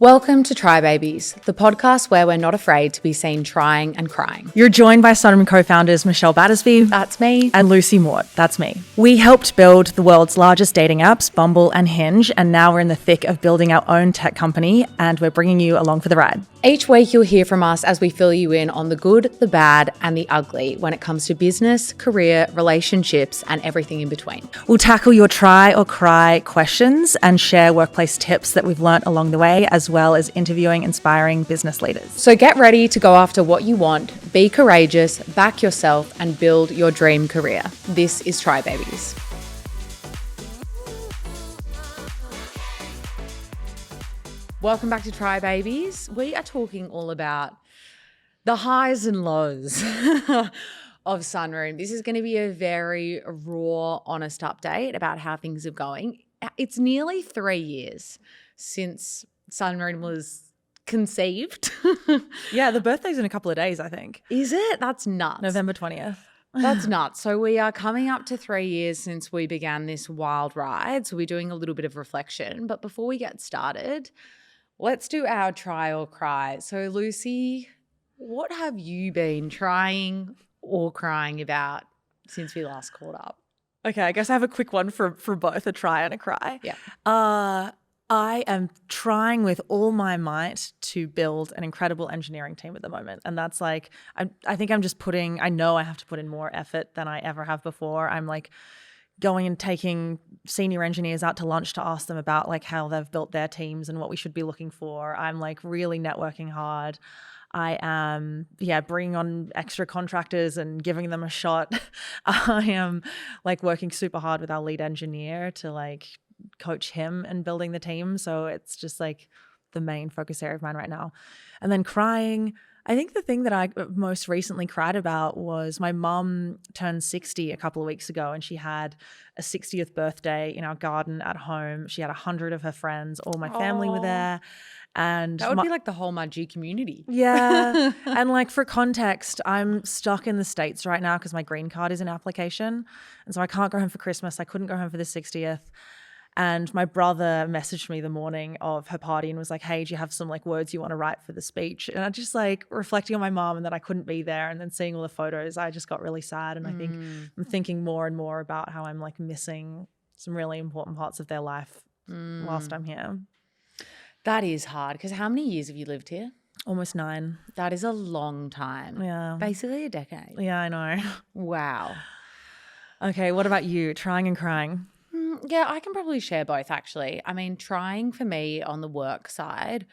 Welcome to Try Babies, the podcast where we're not afraid to be seen trying and crying. You're joined by Sunroom co-founders Michelle Battersby. That's me. And Lucy Mort. That's me. We helped build the world's largest dating apps, Bumble and Hinge, and now we're in the thick of building our own tech company, and we're bringing you along for the ride. Each week you'll hear from us as we fill you in on the good, the bad, and the ugly when it comes to business, career, relationships, and everything in between. We'll tackle your try or cry questions and share workplace tips that we've learnt along the way, as well as interviewing inspiring business leaders. So get ready to go after what you want, be courageous, back yourself, and build your dream career. This is Try Babies. Welcome back to Try Babies. We are talking all about the highs and lows of Sunroom. This is going to be a very raw, honest update about how things are going. It's nearly 3 years since Sunroom was conceived. Yeah, the birthday's in a couple of days, I think. Is it? That's nuts. November 20th. That's nuts. So we are coming up to 3 years since we began this wild ride. So we're doing a little bit of reflection. But before we get started, let's do our try or cry. So Lucy, what have you been trying or crying about since we last caught up? Okay, I guess I have a quick one for both, a try and a cry. Yeah. I am trying with all my might to build an incredible engineering team at the moment. And that's like, I think I'm just I know I have to put in more effort than I ever have before. I'm like going and taking senior engineers out to lunch to ask them about like how they've built their teams and what we should be looking for. I'm like really networking hard. I am, bringing on extra contractors and giving them a shot. I am like working super hard with our lead engineer to like coach him and building the team. So it's just like the main focus area of mine right now. And then crying, I think the thing that I most recently cried about was my mum turned 60 a couple of weeks ago, and she had a 60th birthday in our garden at home. She had 100 of her friends, all my family were there. And that would be like the whole Mudgee community. Yeah. And like for context, I'm stuck in the States right now because my green card is in application. And so I can't go home for Christmas. I couldn't go home for the 60th. And my brother messaged me the morning of her party and was like, hey, do you have some like words you want to write for the speech? And I just like reflecting on my mom and that I couldn't be there, and then seeing all the photos, I just got really sad. And I think I'm thinking more and more about how I'm like missing some really important parts of their life whilst I'm here. That is hard, because how many years have you lived here? Almost 9. That is a long time. Yeah. Basically a decade. Yeah, I know. Wow. Okay, what about you? Trying and crying? Yeah, I can probably share both actually. I mean, trying for me on the work side,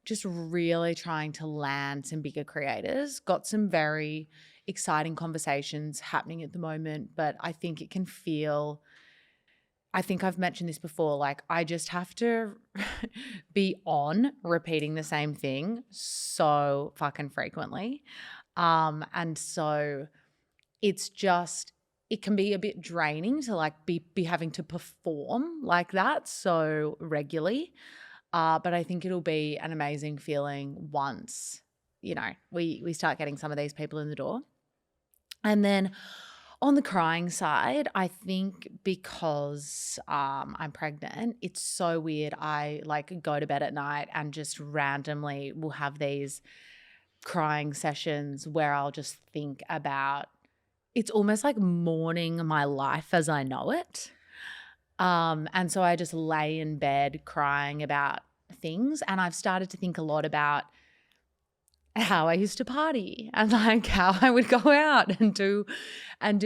just really trying to land some bigger creators. Got some very exciting conversations happening at the moment, but I think it can feel, I think I've mentioned this before, like I just have to be on repeating the same thing so fucking frequently. And so it's just, it can be a bit draining to like be having to perform like that so regularly. But I think it'll be an amazing feeling once, you know, we start getting some of these people in the door. And then on the crying side, I think because I'm pregnant, it's so weird. I like go to bed at night and just randomly will have these crying sessions where I'll just think about, it's almost like mourning my life as I know it. And so I just lay in bed crying about things. And I've started to think a lot about how I used to party and like how I would go out and do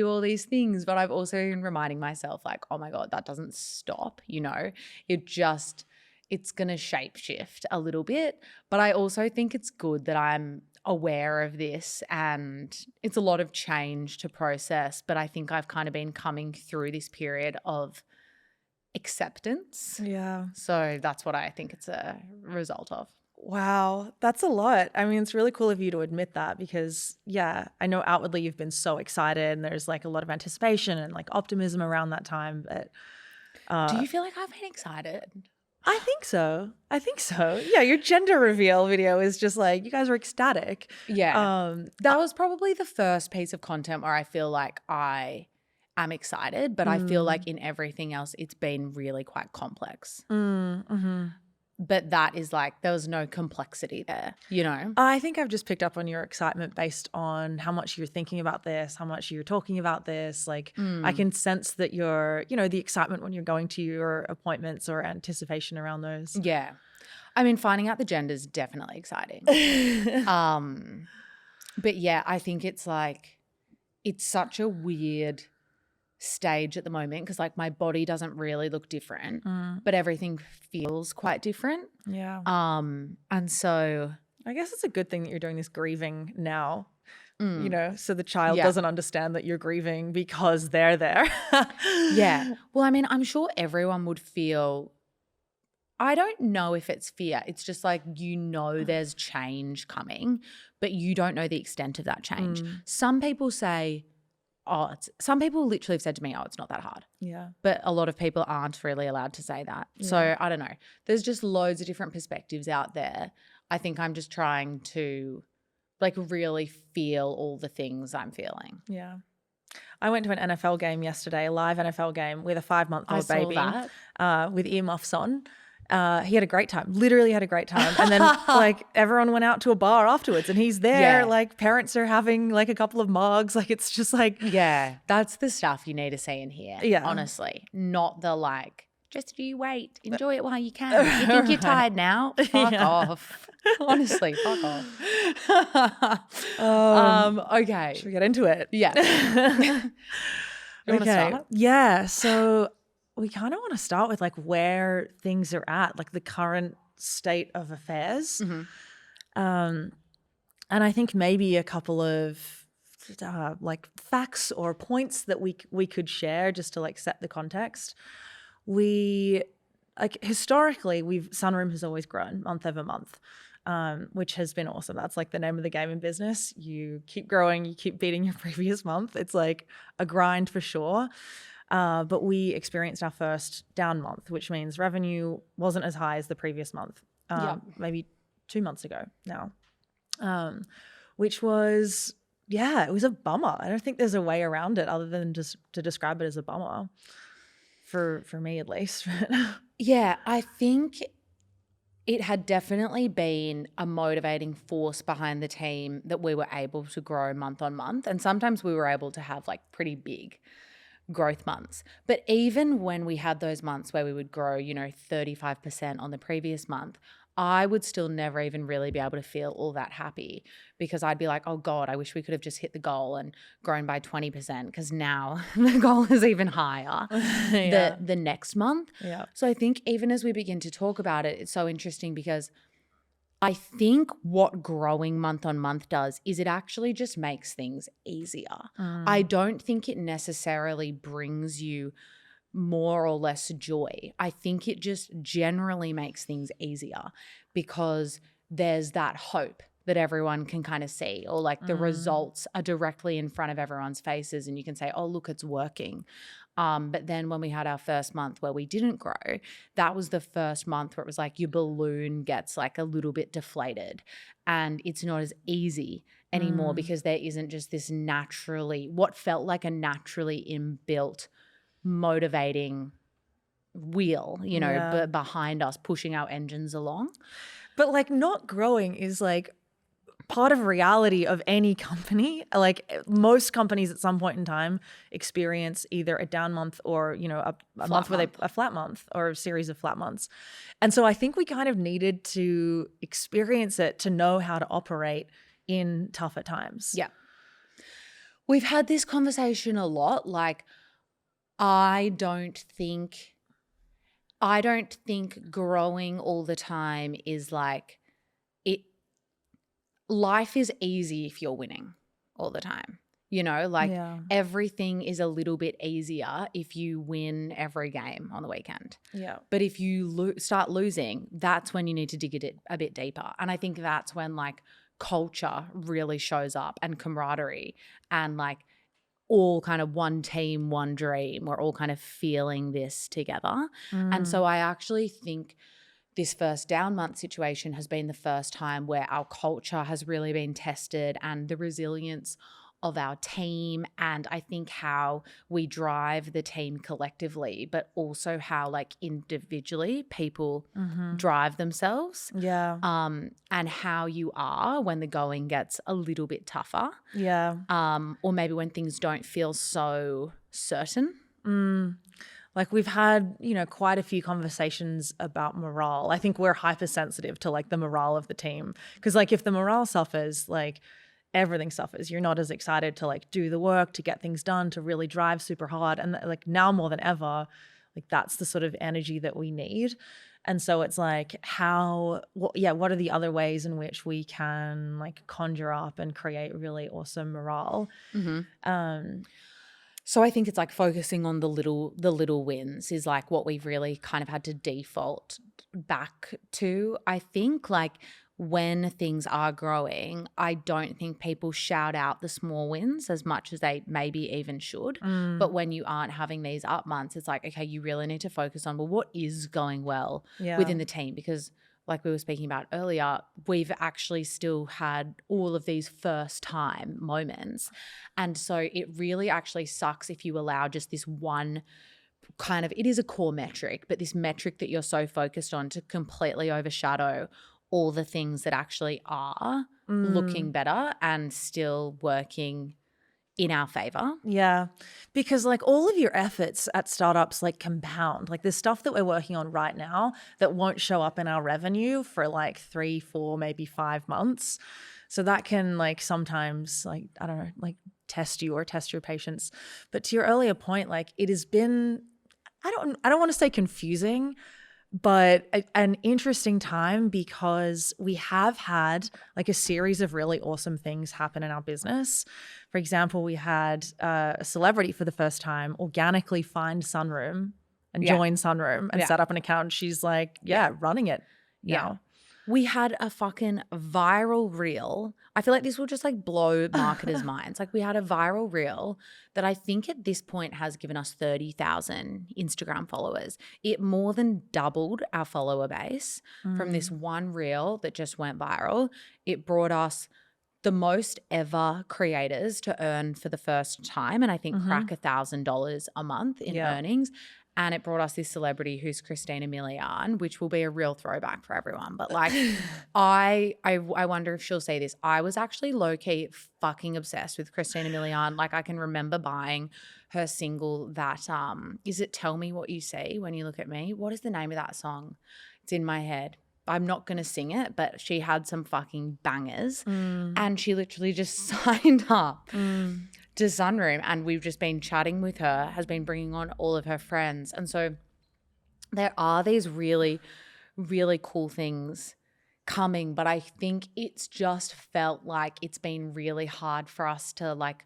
all these things. But I've also been reminding myself like, oh my God, that doesn't stop, you know, it's going to shape shift a little bit. But I also think it's good that I'm aware of this, and it's a lot of change to process, but I think I've kind of been coming through this period of acceptance. Yeah. So that's what I think it's a result of. Wow, that's a lot. I mean, it's really cool of you to admit that because, yeah, I know outwardly you've been so excited and there's like a lot of anticipation and like optimism around that time, but do you feel like I've been excited? I think so. Yeah, your gender reveal video is just like, you guys are ecstatic. Yeah. That was probably the first piece of content where I feel like I am excited, but I feel like in everything else, it's been really quite complex. Mm-hmm. but that is like, there was no complexity there, you know? I think I've just picked up on your excitement based on how much you're thinking about this, how much you're talking about this. Like I can sense that you're, the excitement when you're going to your appointments or anticipation around those. Yeah. I mean, finding out the gender is definitely exciting. But yeah, I think it's like, it's such a weird stage at the moment because like my body doesn't really look different, but everything feels quite different. Yeah. And so I guess it's a good thing that you're doing this grieving now, so the child Yeah. doesn't understand that you're grieving because they're there. yeah. Well, I mean, I'm sure everyone would feel, I don't know if it's fear. It's just like, there's change coming, but you don't know the extent of that change. Some people say, some people literally have said to me, it's not that hard. Yeah. But a lot of people aren't really allowed to say that. Yeah. So I don't know. There's just loads of different perspectives out there. I think I'm just trying to like really feel all the things I'm feeling. Yeah. I went to an NFL game yesterday, a live NFL game with a 5-month-old baby with earmuffs on. He had a great time, literally had a great time. And then like everyone went out to a bar afterwards and he's there, like parents are having like a couple of mugs. Like it's just like. Yeah, that's the stuff you need to see and hear. Yeah. Honestly, not the like, just you wait, enjoy it while you can. You think you're tired now? Fuck off. Honestly, fuck off. Okay. Should we get into it? Yeah. You want to start? Yeah. So we kind of want to start with like where things are at, like the current state of affairs. And I think maybe a couple of like facts or points that we could share just to like set the context. We like historically Sunroom has always grown month over month, which has been awesome. That's like the name of the game in business. You keep growing, you keep beating your previous month. It's like a grind for sure. But we experienced our first down month, which means revenue wasn't as high as the previous month, maybe 2 months ago now, which was, it was a bummer. I don't think there's a way around it other than just to describe it as a bummer for me at least. Yeah, I think it had definitely been a motivating force behind the team that we were able to grow month on month. And sometimes we were able to have like pretty big growth months. But even when we had those months where we would grow, 35% on the previous month, I would still never even really be able to feel all that happy because I'd be like, oh God, I wish we could have just hit the goal and grown by 20% because now the goal is even higher the next month. Yeah. So I think even as we begin to talk about it, it's so interesting because I think what growing month on month does is it actually just makes things easier. I don't think it necessarily brings you more or less joy. I think it just generally makes things easier because there's that hope that everyone can kind of see, or like the results are directly in front of everyone's faces and you can say, oh, look, it's working. But then when we had our first month where we didn't grow, that was the first month where it was like your balloon gets like a little bit deflated and it's not as easy anymore because there isn't just this what felt like a naturally inbuilt motivating wheel, behind us, pushing our engines along. But like not growing is like part of reality of any company. Like most companies at some point in time experience either a down month or, a month where a flat month or a series of flat months. And so I think we kind of needed to experience it to know how to operate in tougher times. Yeah. We've had this conversation a lot. Like, I don't think growing all the time is like it. Life is easy if you're winning all the time. Everything is a little bit easier if you win every game on the weekend. Yeah. But if you start losing, that's when you need to dig it a bit deeper. And I think that's when like culture really shows up and camaraderie and like all kind of one team, one dream. We're all kind of feeling this together. And so I actually think this first down month situation has been the first time where our culture has really been tested and the resilience of our team, and I think how we drive the team collectively, but also how like individually people drive themselves. Yeah. And how you are when the going gets a little bit tougher. Yeah. Or maybe when things don't feel so certain. Like we've had, quite a few conversations about morale. I think we're hypersensitive to like the morale of the team. Because like if the morale suffers, like everything suffers. You're not as excited to like do the work, to get things done, to really drive super hard. And like now more than ever, like that's the sort of energy that we need. And so it's like what are the other ways in which we can like conjure up and create really awesome morale? So I think it's like focusing on the little wins is like what we've really kind of had to default back to. I think like when things are growing, I don't think people shout out the small wins as much as they maybe even should. But when you aren't having these up months, it's like, okay, you really need to focus on, well, what is going well within the team? Because like we were speaking about earlier, we've actually still had all of these first time moments. And so it really actually sucks if you allow just this one kind of, it is a core metric, but this metric that you're so focused on to completely overshadow all the things that actually are looking better and still working in our favor. Yeah, because like all of your efforts at startups like compound. Like there's stuff that we're working on right now that won't show up in our revenue for like 3, 4, maybe 5 months. So that can like sometimes like, I don't know, like test you or test your patience. But to your earlier point, like it has been, I don't want to say confusing, but an interesting time because we have had like a series of really awesome things happen in our business. For example, we had a celebrity for the first time organically find Sunroom and join Sunroom and set up an account. She's like, running it now. We had a fucking viral reel. I feel like this will just like blow marketers' minds. Like we had a viral reel that I think at this point has given us 30,000 Instagram followers. It more than doubled our follower base from this one reel that just went viral. It brought us the most ever creators to earn for the first time, and I think crack $1,000 a month in earnings. And it brought us this celebrity who's Christina Milian, which will be a real throwback for everyone. But like, I wonder if she'll see this. I was actually low-key fucking obsessed with Christina Milian. Like I can remember buying her single that is it Tell Me What You See When You Look at Me? What is the name of that song? It's in my head. I'm not going to sing it, but she had some fucking bangers. And she literally just signed up to Sunroom, and we've just been chatting with her, has been bringing on all of her friends. And so there are these really, really cool things coming, but I think it's just felt like it's been really hard for us to like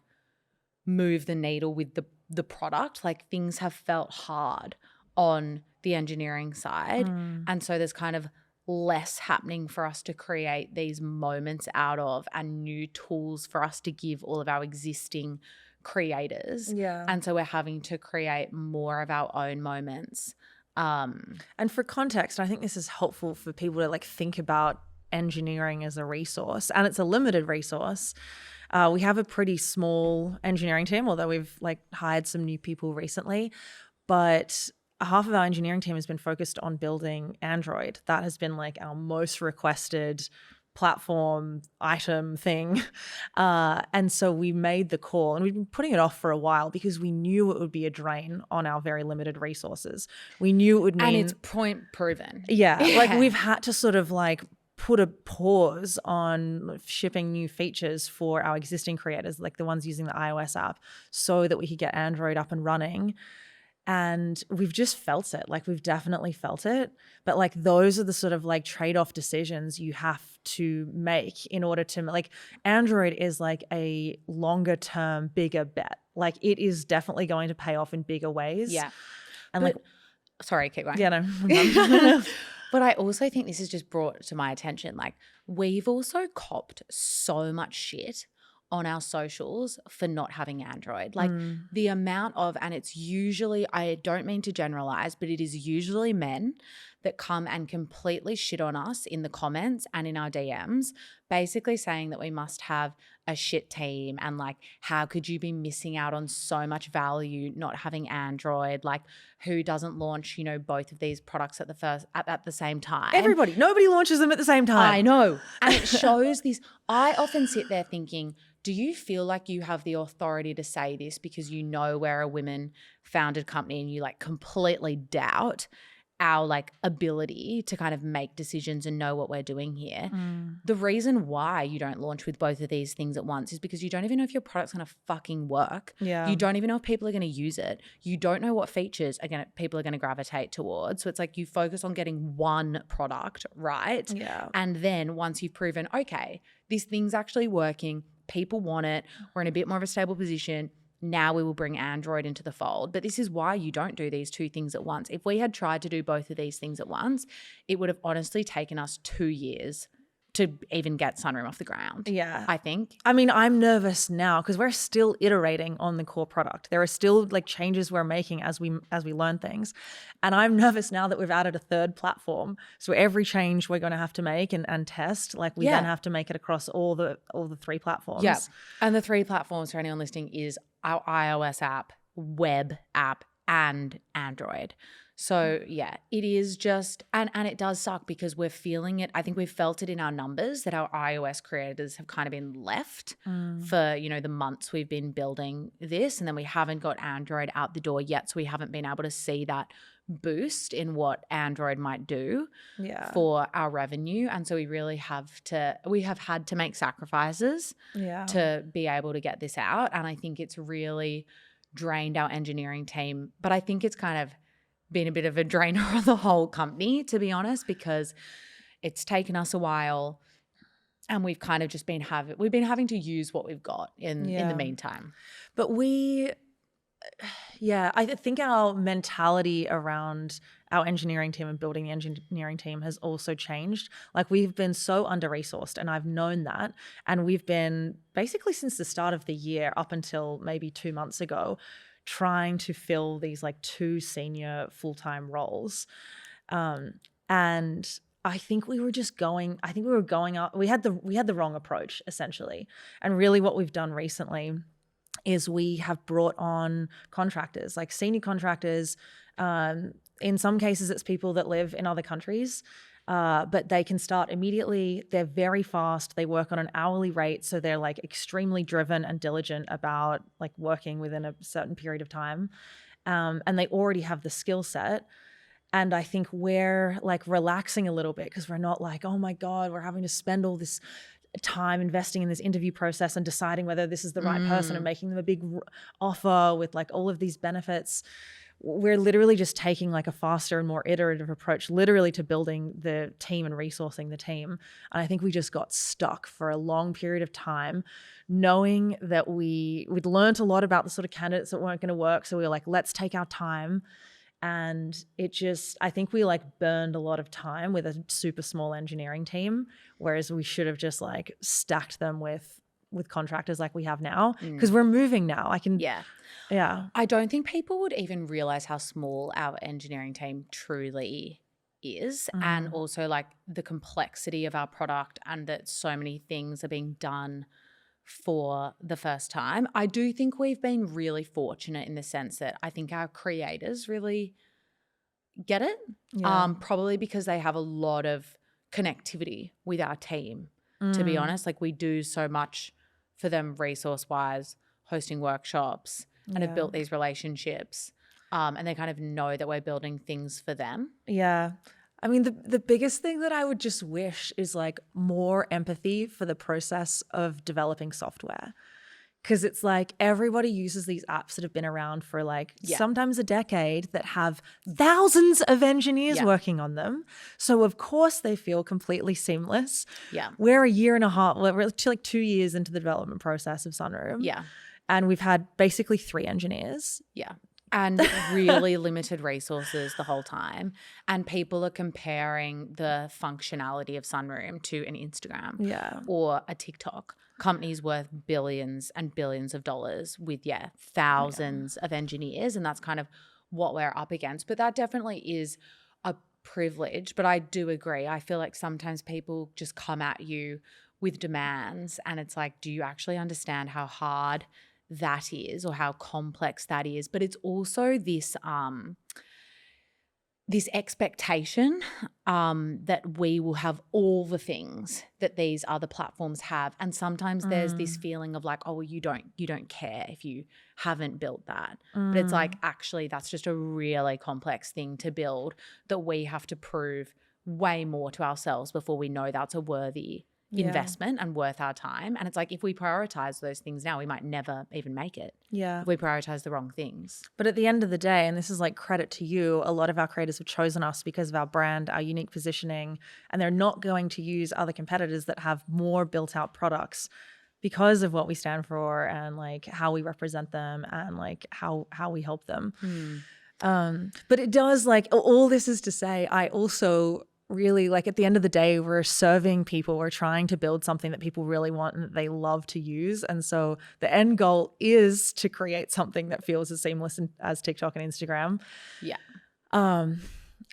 move the needle with the product. Like things have felt hard on the engineering side. And so there's kind of less happening for us to create these moments out of and new tools for us to give all of our existing creators. And so we're having to create more of our own moments. And for context, I think this is helpful for people to like think about engineering as a resource, and it's a limited resource. We have a pretty small engineering team, although we've like hired some new people recently, but half of our engineering team has been focused on building Android. That has been like our most requested platform item thing. And so we made the call, and we've been putting it off for a while because we knew it would be a drain on our very limited resources. We knew it would mean— And it's point proven. Yeah. Like we've had to sort of like put a pause on shipping new features for our existing creators, like the ones using the iOS app, so that we could get Android up and running. And we've just felt it. Like we've definitely felt it. But like those are the sort of like trade-off decisions you have to make in order to like Android is like a longer term, bigger bet. Like it is definitely going to pay off in bigger ways. Yeah. And but, sorry, keep going. Yeah, no. But I also think this is just brought to my attention. Like we've also copped so much shit on our socials for not having Android. Like the amount of, and it's usually, I don't mean to generalize, but it is usually men that come and completely shit on us in the comments and in our DMs, basically saying that we must have a shit team and like, how could you be missing out on so much value not having Android? Like, who doesn't launch, you know, both of these products at the same time? Everybody, nobody launches them at the same time. I know. And it shows this. I often sit there thinking, do you feel like you have the authority to say this because you know we're a women founded company and you like completely doubt our like ability to kind of make decisions and know what we're doing here? The reason why you don't launch with both of these things at once is because you don't even know if your product's going to fucking work. Yeah. You don't even know if people are going to use it. You don't know what features people are going to gravitate towards. So it's like you focus on getting one product right. Yeah. And then once you've proven, okay, this thing's actually working, people want it, we're in a bit more of a stable position, now we will bring Android into the fold. But this is why you don't do these two things at once. If we had tried to do both of these things at once, it would have honestly taken us 2 years to even get Sunroom off the ground. Yeah. I think. I mean, I'm nervous now because we're still iterating on the core product. There are still like changes we're making as we learn things. And I'm nervous now that we've added a third platform. So every change we're going to have to make and test, like we then have to make it across all the 3 platforms. Yeah. And the 3 platforms for anyone listening is our iOS app, web app, and Android. So yeah, it is just, and it does suck because we're feeling it. I think we've felt it in our numbers that our iOS creators have kind of been left for, you know, the months we've been building this, and then we haven't got Android out the door yet. So we haven't been able to see that boost in what Android might do for our revenue. And so we have had to make sacrifices to be able to get this out. And I think it's really drained our engineering team, but I think it's kind of been a bit of a drainer on the whole company, to be honest, because it's taken us a while and we've kind of just been having to use what we've got in the meantime. But I think our mentality around our engineering team and building the engineering team has also changed. Like we've been so under-resourced and I've known that. And we've been basically since the start of the year up until maybe 2 months ago, trying to fill these like 2 senior full-time roles. And I think we were going up. We had the wrong approach essentially. And really what we've done recently is we have brought on contractors, like senior contractors. In some cases, it's people that live in other countries, but they can start immediately. They're very fast. They work on an hourly rate. So they're like extremely driven and diligent about like working within a certain period of time. And they already have the skill set. And I think we're like relaxing a little bit because we're not like, oh my God, we're having to spend all this time investing in this interview process and deciding whether this is the right person and making them a big offer with like all of these benefits. We're literally just taking like a faster and more iterative approach literally to building the team and resourcing the team. And I think we just got stuck for a long period of time knowing that we'd learned a lot about the sort of candidates that weren't going to work. So we were like, let's take our time. And I think we like burned a lot of time with a super small engineering team, whereas we should have just like stacked them with contractors like we have now because we're moving now. Yeah. I don't think people would even realize how small our engineering team truly is and also like the complexity of our product and that so many things are being done for the first time. I do think we've been really fortunate in the sense that I think our creators really get it, probably because they have a lot of connectivity with our team, to be honest. Like we do so much for them resource-wise, hosting workshops and have built these relationships and they kind of know that we're building things for them. Yeah. I mean, the biggest thing that I would just wish is like more empathy for the process of developing software. Because it's like everybody uses these apps that have been around for like sometimes a decade that have thousands of engineers working on them. So of course they feel completely seamless. Yeah. We're a year and a half, we're like 2 years into the development process of Sunroom. Yeah. And we've had basically 3 engineers. Yeah. And really limited resources the whole time. And people are comparing the functionality of Sunroom to an Instagram or a TikTok. Companies worth billions and billions of dollars with, thousands of engineers. And that's kind of what we're up against. But that definitely is a privilege, but I do agree. I feel like sometimes people just come at you with demands and it's like, do you actually understand how hard that is or how complex that is? But it's also this expectation that we will have all the things that these other platforms have, and sometimes there's this feeling of like, oh, well, you don't care if you haven't built that. But it's like, actually, that's just a really complex thing to build that we have to prove way more to ourselves before we know that's a worthy investment and worth our time. And it's like, if we prioritize those things now, we might never even make it. Yeah. If we prioritize the wrong things. But at the end of the day, and this is like credit to you, a lot of our creators have chosen us because of our brand, our unique positioning, and they're not going to use other competitors that have more built out products because of what we stand for and like how we represent them and like how we help them. But it does, like, all this is to say, I also really, like, at the end of the day, we're serving people, we're trying to build something that people really want and that they love to use. And so the end goal is to create something that feels as seamless as TikTok and Instagram. Yeah. And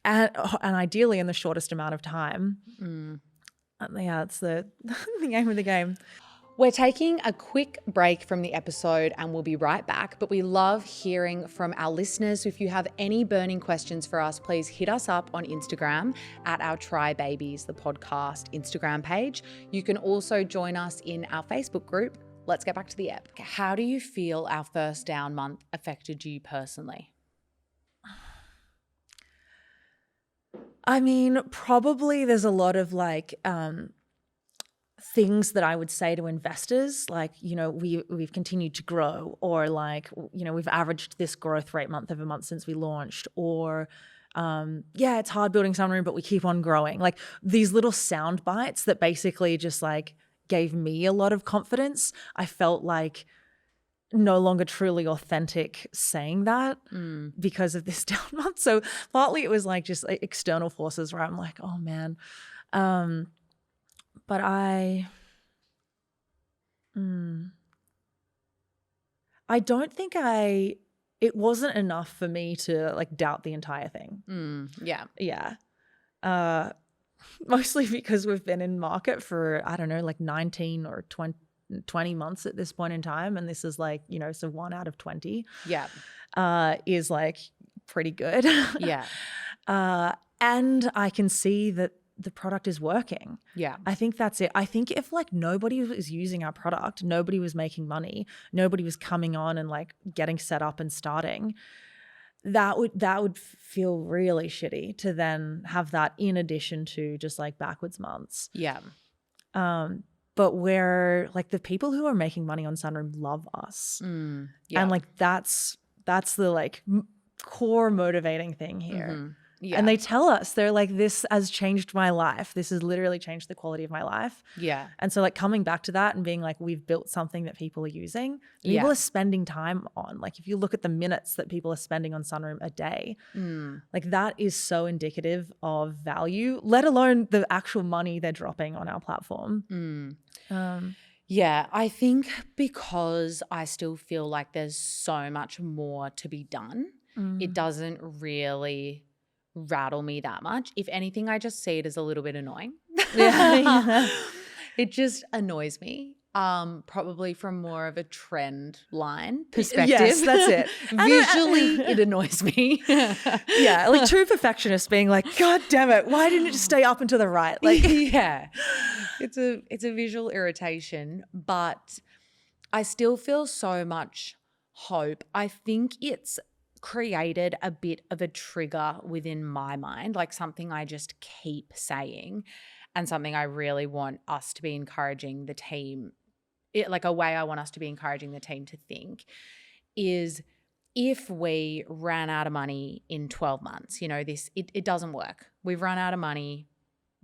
ideally in the shortest amount of time. Yeah, it's the aim of the game. We're taking a quick break from the episode and we'll be right back, but we love hearing from our listeners. So if you have any burning questions for us, please hit us up on Instagram at our Try Babies, the podcast Instagram page. You can also join us in our Facebook group. Let's get back to the app. How do you feel our first down month affected you personally? I mean, probably there's a lot of like things that I would say to investors, like, you know, we've continued to grow, or like, you know, we've averaged this growth rate month over month since we launched, or yeah, it's hard building Sunroom, but we keep on growing. Like these little sound bites that basically just like gave me a lot of confidence. I felt like no longer truly authentic saying that because of this down month. So partly it was like just like external forces where I'm like, oh man. But I don't think it wasn't enough for me to like doubt the entire thing. Yeah. Yeah. Mostly because we've been in market for, I don't know, like 19 or 20 months at this point in time. And this is like, you know, so 1 out of 20 is like pretty good. Yeah. And I can see that the product is working. Yeah. I think that's it. I think if like nobody was using our product, nobody was making money, nobody was coming on and like getting set up and starting, that would feel really shitty to then have that in addition to just like backwards months. Yeah. But where like the people who are making money on Sunroom love us. Yeah. And like that's the like core motivating thing here. Yeah. And they tell us, they're like, this has changed my life. This has literally changed the quality of my life. Yeah. And so like coming back to that and being like, we've built something that people are using, people are spending time on. Like if you look at the minutes that people are spending on Sunroom a day, like that is so indicative of value, let alone the actual money they're dropping on our platform. Yeah, I think because I still feel like there's so much more to be done, it doesn't really rattle me that much. If anything, I just see it as a little bit annoying. Yeah. It just annoys me. Probably from more of a trend line perspective. Yes, that's it. Visually, it annoys me. Yeah, like true perfectionists being like, God damn it, why didn't it just stay up and to the right? Like, yeah, it's a visual irritation, but I still feel so much hope. I think it's created a bit of a trigger within my mind, like something I just keep saying and something I really want us to be encouraging the team, like a way I want us to be encouraging the team to think is, if we ran out of money in 12 months, you know, it doesn't work. We've run out of money.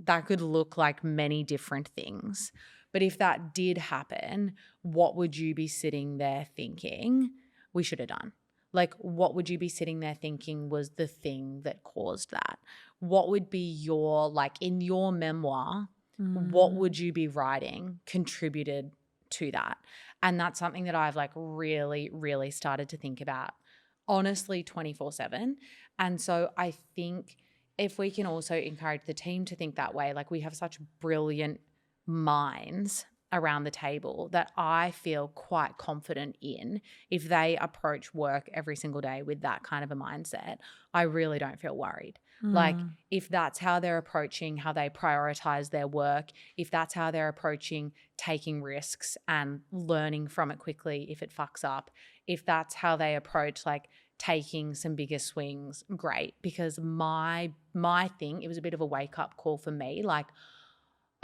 That could look like many different things. But if that did happen, what would you be sitting there thinking we should have done? Like, what would you be sitting there thinking was the thing that caused that? What would be your, like in your memoir, what would you be writing contributed to that? And that's something that I've like really, really started to think about, honestly, 24/7. And so I think if we can also encourage the team to think that way, like we have such brilliant minds around the table that I feel quite confident in. If they approach work every single day with that kind of a mindset, I really don't feel worried. Like if that's how they're approaching, how they prioritize their work, if that's how they're approaching taking risks and learning from it quickly if it fucks up, if that's how they approach like taking some bigger swings, great. Because my thing, it was a bit of a wake up call for me. Like,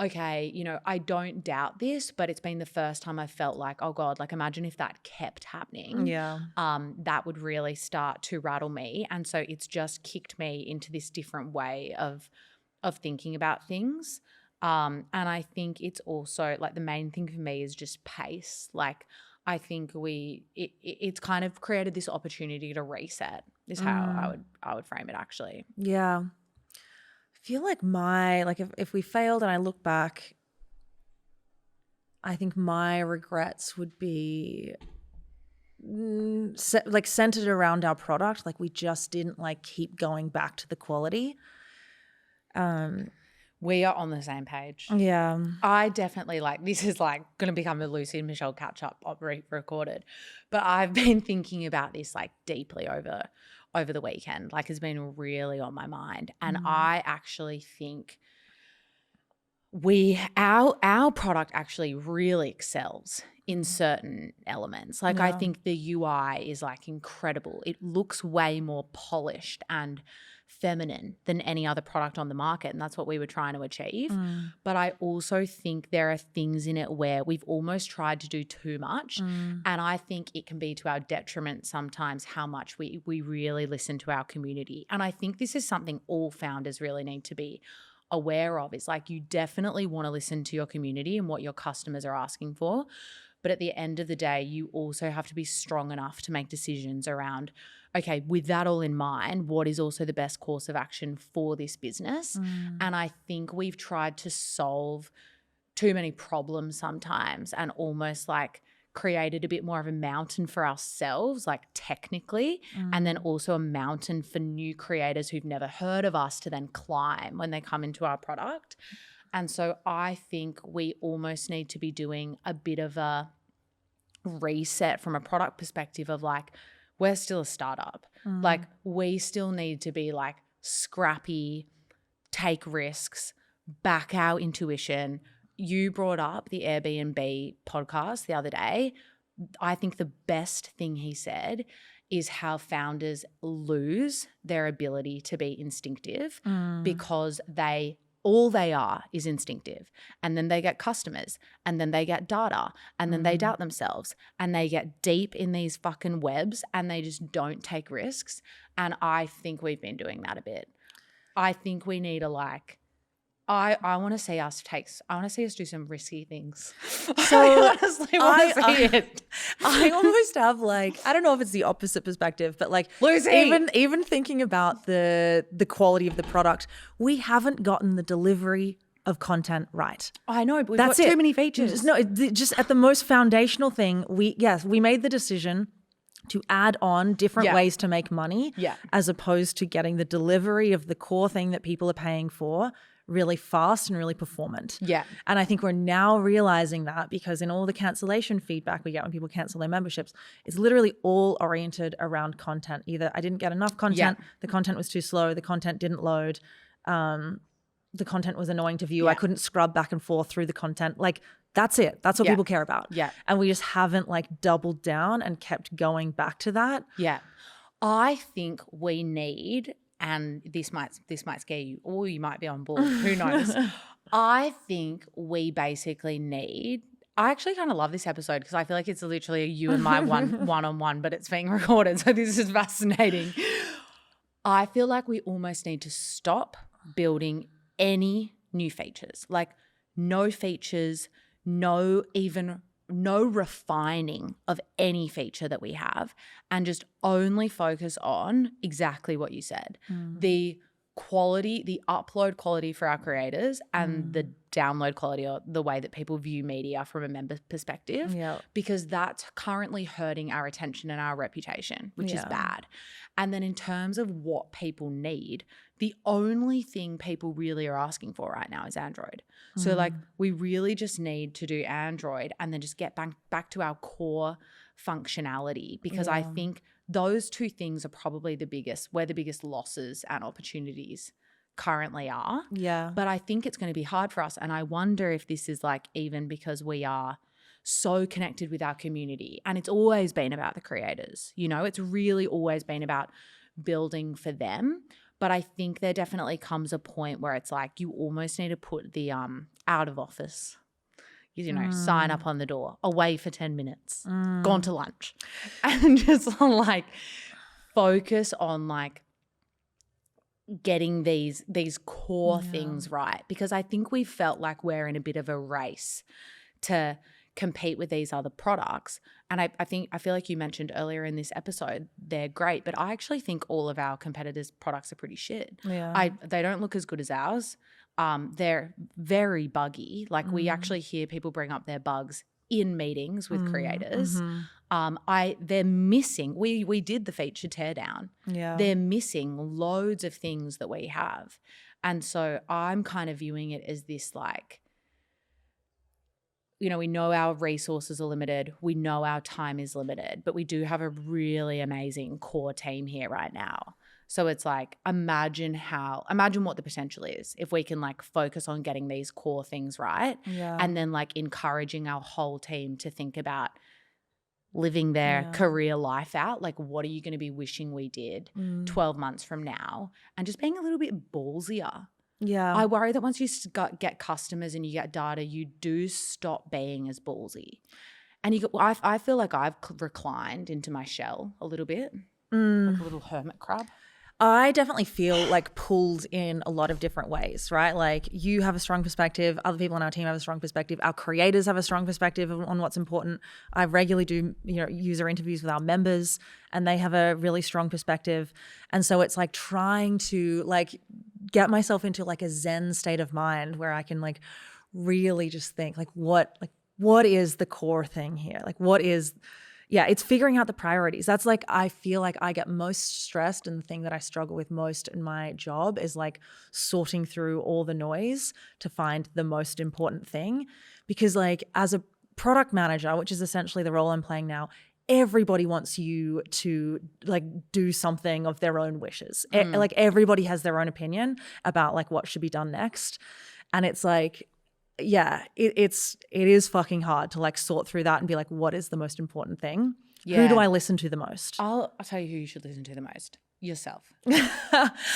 okay, you know, I don't doubt this, but it's been the first time I felt like, oh God, like imagine if that kept happening. Yeah. That would really start to rattle me. And so it's just kicked me into this different way of thinking about things. And I think it's also like the main thing for me is just pace. Like I think it's kind of created this opportunity to reset is how I would frame it actually. Yeah. I feel like if we failed and I look back, I think my regrets would be centered around our product. Like we just didn't like keep going back to the quality. We are on the same page. Yeah. I definitely this is like going to become a Lucy and Michelle catch up recorded. But I've been thinking about this like deeply over the weekend. Like it's been really on my mind. And I actually think our product actually really excels in certain elements. Like I think the UI is like incredible. It looks way more polished and feminine than any other product on the market, and that's what we were trying to achieve. But I also think there are things in it where we've almost tried to do too much, and I think it can be to our detriment sometimes how much we really listen to our community. And I think this is something all founders really need to be aware of. Is like you definitely want to listen to your community and what your customers are asking for, but at the end of the day you also have to be strong enough to make decisions around, okay, with that all in mind, what is also the best course of action for this business? And I think we've tried to solve too many problems sometimes and almost like created a bit more of a mountain for ourselves, like technically, and then also a mountain for new creators who've never heard of us to then climb when they come into our product. And so I think we almost need to be doing a bit of a reset from a product perspective of like, we're still a startup. Like we still need to be like scrappy, take risks, back our intuition. You brought up the Airbnb podcast the other day. I think the best thing he said is how founders lose their ability to be instinctive because all they are is instinctive. And then they get customers and then they get data and then they doubt themselves and they get deep in these fucking webs and they just don't take risks. And I think we've been doing that a bit. I think we need a I want to see us do some risky things. So I honestly want to see it. I almost have I don't know if it's the opposite perspective, but Lucy! even thinking about the quality of the product, we haven't gotten the delivery of content right. I know, but we've got too many features. Just at the most foundational thing, we made the decision to add on different ways to make money as opposed to getting the delivery of the core thing that people are paying for really fast and really performant. Yeah. And I think we're now realizing that because in all the cancellation feedback we get when people cancel their memberships, it's literally all oriented around content. Either I didn't get enough content, the content was too slow, the content didn't load, the content was annoying to view, I couldn't scrub back and forth through the content. That's it. That's what people care about. Yeah. And we just haven't doubled down and kept going back to that. Yeah. I think we need, and this might scare you, or you might be on board, who knows. I think we basically need, I actually kind of love this episode because I feel like it's literally a you and my one-on-one, but it's being recorded, so this is fascinating. I feel like we almost need to stop building any new features, no features, no refining of any feature that we have, and just only focus on exactly what you said, the quality, the upload quality for our creators and the download quality, or the way that people view media from a member perspective, Yeah. because that's currently hurting our attention and our reputation, which is Yeah. bad. And then in terms of what people need, the only thing people really are asking for right now is Android. So like we really just need to do Android and then just get back to our core functionality, because I think those two things are probably where the biggest losses and opportunities currently are. Yeah. But I think it's going to be hard for us. And I wonder if this is like even because we are so connected with our community, and it's always been about the creators, you know, it's really always been about building for them. But I think there definitely comes a point where it's like you almost need to put the out of office, you know, sign up on the door, away for 10 minutes, gone to lunch, and just like focus on like getting these core things right. Because I think we felt like we're in a bit of a race to compete with these other products. And I feel like you mentioned earlier in this episode, they're great, but I actually think all of our competitors' products are pretty shit. Yeah. They don't look as good as ours. They're very buggy. Like we actually hear people bring up their bugs in meetings with creators. They're missing. We did the feature teardown. Yeah. They're missing loads of things that we have, and so I'm kind of viewing it as this like, you know, we know our resources are limited. We know our time is limited, but we do have a really amazing core team here right now. So it's like, imagine what the potential is if we can like focus on getting these core things right, and then like encouraging our whole team to think about living their career life out. Like, what are you going to be wishing we did 12 months from now? And just being a little bit ballsier. Yeah. I worry that once you get customers and you get data, you do stop being as ballsy. And I feel like I've reclined into my shell a little bit, like a little hermit crab. I definitely feel like pulled in a lot of different ways, right? Like you have a strong perspective, other people on our team have a strong perspective, our creators have a strong perspective on what's important. I regularly do, you know, user interviews with our members, and they have a really strong perspective. And so it's like trying to like get myself into like a Zen state of mind where I can like really just think like what is the core thing here? Like what is it's figuring out the priorities. That's like, I feel like I get most stressed, and the thing that I struggle with most in my job is like sorting through all the noise to find the most important thing. Because like as a product manager, which is essentially the role I'm playing now, everybody wants you to like do something of their own wishes. Like everybody has their own opinion about like what should be done next. And it's like, it is fucking hard to like sort through that and be like, what is the most important thing? Yeah. Who do I listen to the most? I'll tell you who you should listen to the most. Yourself.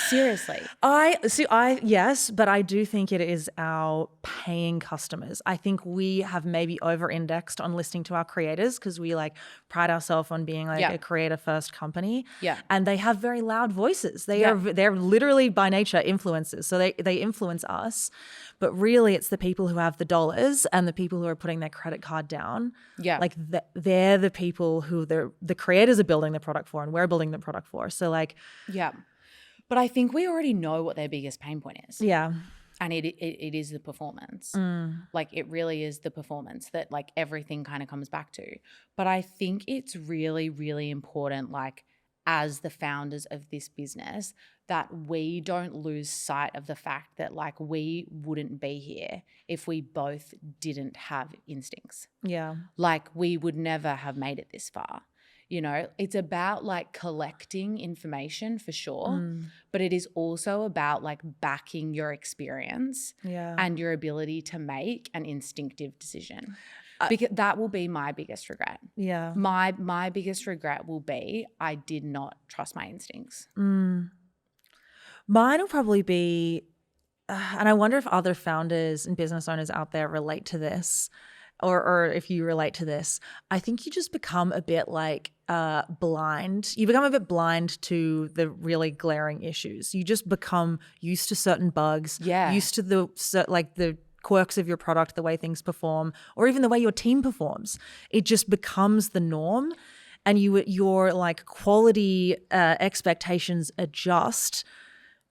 Seriously. Yes, but I do think it is our paying customers. I think we have maybe over-indexed on listening to our creators because we like pride ourselves on being like a creator-first company. Yeah. And they have very loud voices. They're literally by nature influencers. So they influence us. But really it's the people who have the dollars and the people who are putting their credit card down. Yeah. Like they're the people who the creators are building the product for, and we're building the product for. So like, yeah. But I think we already know what their biggest pain point is. Yeah. And it is the performance. Like it really is the performance that like everything kind of comes back to. But I think it's really, really important, like as the founders of this business, that we don't lose sight of the fact that like we wouldn't be here if we both didn't have instincts. Yeah. Like we would never have made it this far. You know, it's about like collecting information for sure, but it is also about like backing your experience and your ability to make an instinctive decision. Because that will be my biggest regret. Yeah. My biggest regret will be I did not trust my instincts. Mine will probably be, and I wonder if other founders and business owners out there relate to this, or if you relate to this. I think you just become a bit like blind. You become a bit blind to the really glaring issues. You just become used to certain bugs, used to the quirks of your product, the way things perform, or even the way your team performs. It just becomes the norm, and your like quality expectations adjust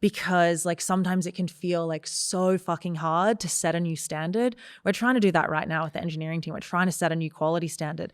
because like sometimes it can feel like so fucking hard to set a new standard. We're trying to do that right now with the engineering team. We're trying to set a new quality standard.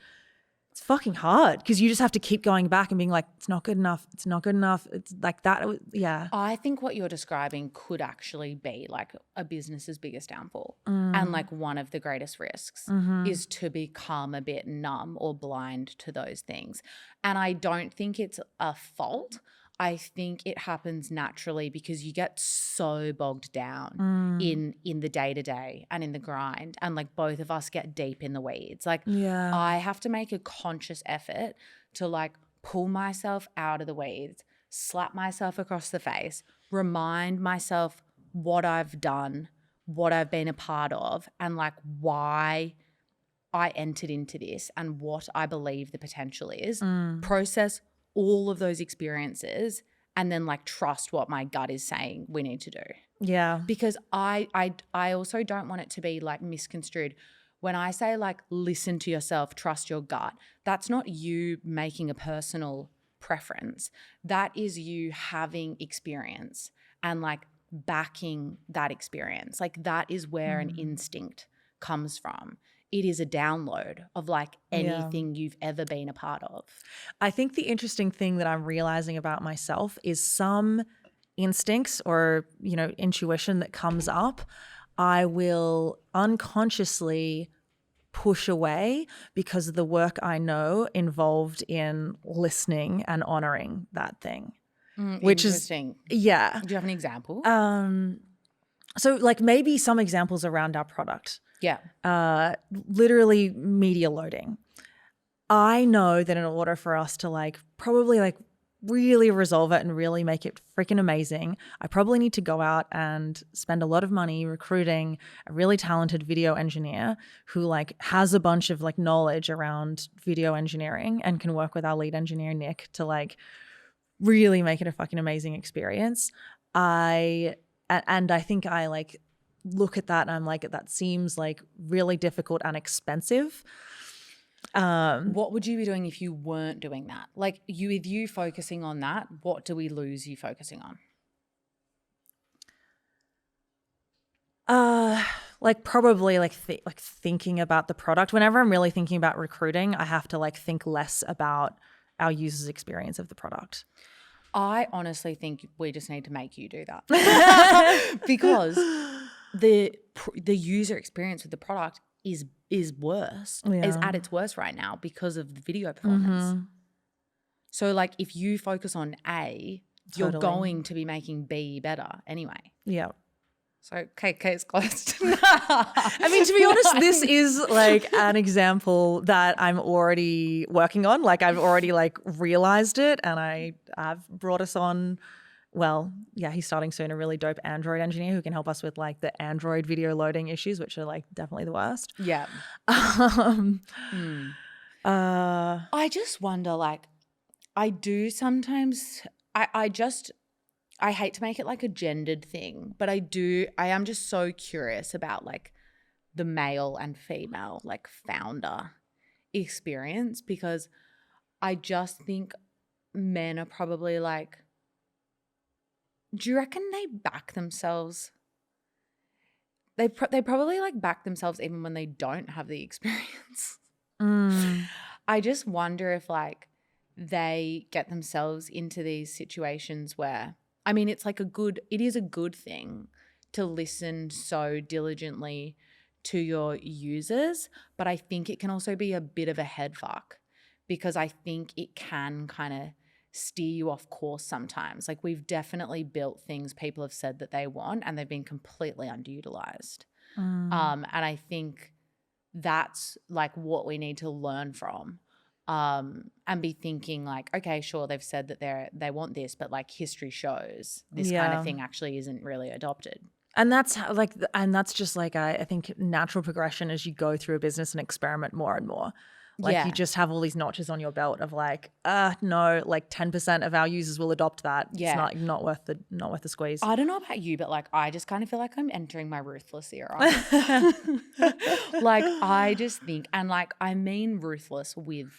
It's fucking hard because you just have to keep going back and being like, it's not good enough. It's not good enough. It's like that. Yeah. I think what you're describing could actually be like a business's biggest downfall. And like one of the greatest risks is to become a bit numb or blind to those things. And I don't think it's a fault. I think it happens naturally because you get so bogged down in the day-to-day and in the grind, and like both of us get deep in the weeds. Like I have to make a conscious effort to like pull myself out of the weeds, slap myself across the face, remind myself what I've done, what I've been a part of, and like why I entered into this and what I believe the potential is. Process all of those experiences and then like trust what my gut is saying we need to do. Yeah. Because I also don't want it to be like misconstrued. When I say like listen to yourself, trust your gut, that's not you making a personal preference. That is you having experience and like backing that experience. Like that is where an instinct comes from. It is a download of like anything you've ever been a part of. I think the interesting thing that I'm realizing about myself is some instincts or, you know, intuition that comes up, I will unconsciously push away because of the work I know involved in listening and honoring that thing. Which is, yeah. Do you have an example? So like maybe some examples around our product. Yeah. Literally media loading. I know that in order for us to like probably like really resolve it and really make it freaking amazing, I probably need to go out and spend a lot of money recruiting a really talented video engineer who like has a bunch of like knowledge around video engineering and can work with our lead engineer, Nick, to like really make it a fucking amazing experience. And I think I like look at that and I'm like, that seems like really difficult and expensive. What would you be doing if you weren't doing that? Like with you focusing on that, what do we lose you focusing on? Like probably like thinking about the product. Whenever I'm really thinking about recruiting, I have to like think less about our users' experience of the product. I honestly think we just need to make you do that because the user experience with the product is worse, is at its worst right now because of the video performance. So like if you focus on A, you're going to be making B better anyway. Yeah. So case closed. I mean, to be honest, this is like an example that I'm already working on. Like I've already like realized it, and I've brought us on. Well, yeah, he's starting soon, a really dope Android engineer who can help us with like the Android video loading issues, which are like definitely the worst. Yeah. I just wonder, like, I do sometimes, I hate to make it like a gendered thing, but I am just so curious about like the male and female like founder experience, because I just think men are probably like, do you reckon they back themselves? They probably like back themselves even when they don't have the experience. I just wonder if like they get themselves into these situations where, I mean, it is a good thing to listen so diligently to your users, but I think it can also be a bit of a head fuck, because I think it can kind of steer you off course sometimes. Like we've definitely built things people have said that they want and they've been completely underutilized. And I think that's like what we need to learn from. And be thinking like, okay, sure, they've said that they want this, but like history shows this kind of thing actually isn't really adopted. And that's just like I think natural progression as you go through a business and experiment more and more. Like you just have all these notches on your belt of like, no, like 10% of our users will adopt that. Yeah. It's not worth the squeeze. I don't know about you, but like I just kind of feel like I'm entering my ruthless era. Like I just think, and like I mean ruthless with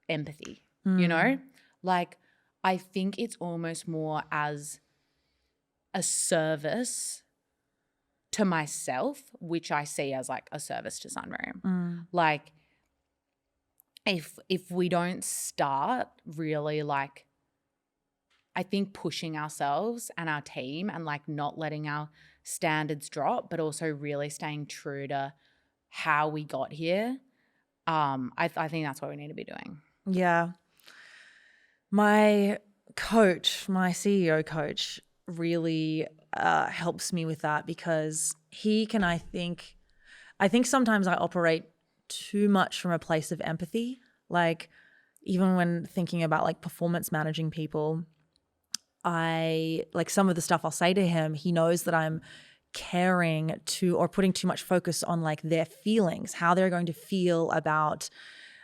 empathy, you know? Like I think it's almost more as a service to myself, which I see as like a service to Sunroom. Like if we don't start really like, I think pushing ourselves and our team and like not letting our standards drop, but also really staying true to how we got here. I think that's what we need to be doing. Yeah. My coach, my CEO coach, really helps me with that because he can, I think sometimes I operate too much from a place of empathy. Like even when thinking about like performance managing people, I like some of the stuff I'll say to him, he knows that I'm caring to or putting too much focus on like their feelings, how they're going to feel about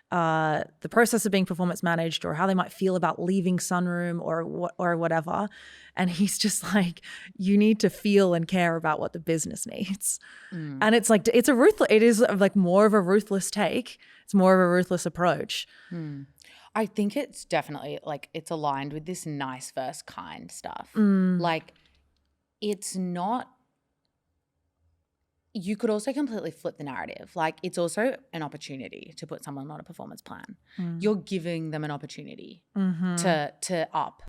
the process of being performance managed or how they might feel about leaving Sunroom or whatever. And he's just like, you need to feel and care about what the business needs. And it's like, it is like more of a ruthless take. It's more of a ruthless approach. I think it's definitely like it's aligned with this nice versus kind stuff. Like it's not, you could also completely flip the narrative. Like it's also an opportunity to put someone on a performance plan. You're giving them an opportunity to up